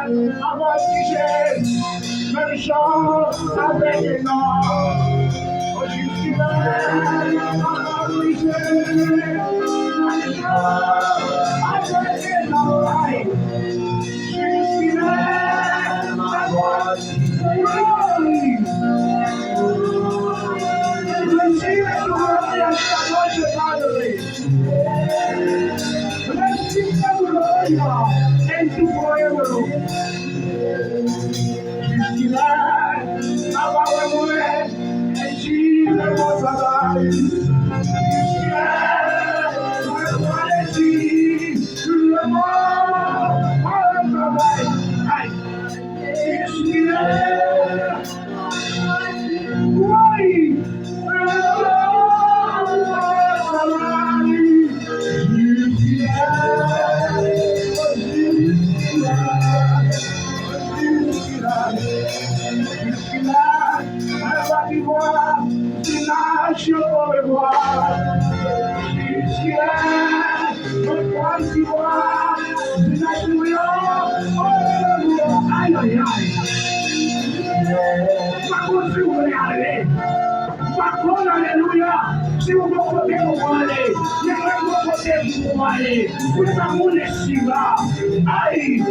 avant d'hier, même chose avec les noms. Oh, je suis là, avant d'hier, même chose avec les noms. Je suis là, avant and to forever. And Jesus was alive. Aleluia! Se o meu poder não vale, não é o meu poder que não vale, o da mulher. Ai!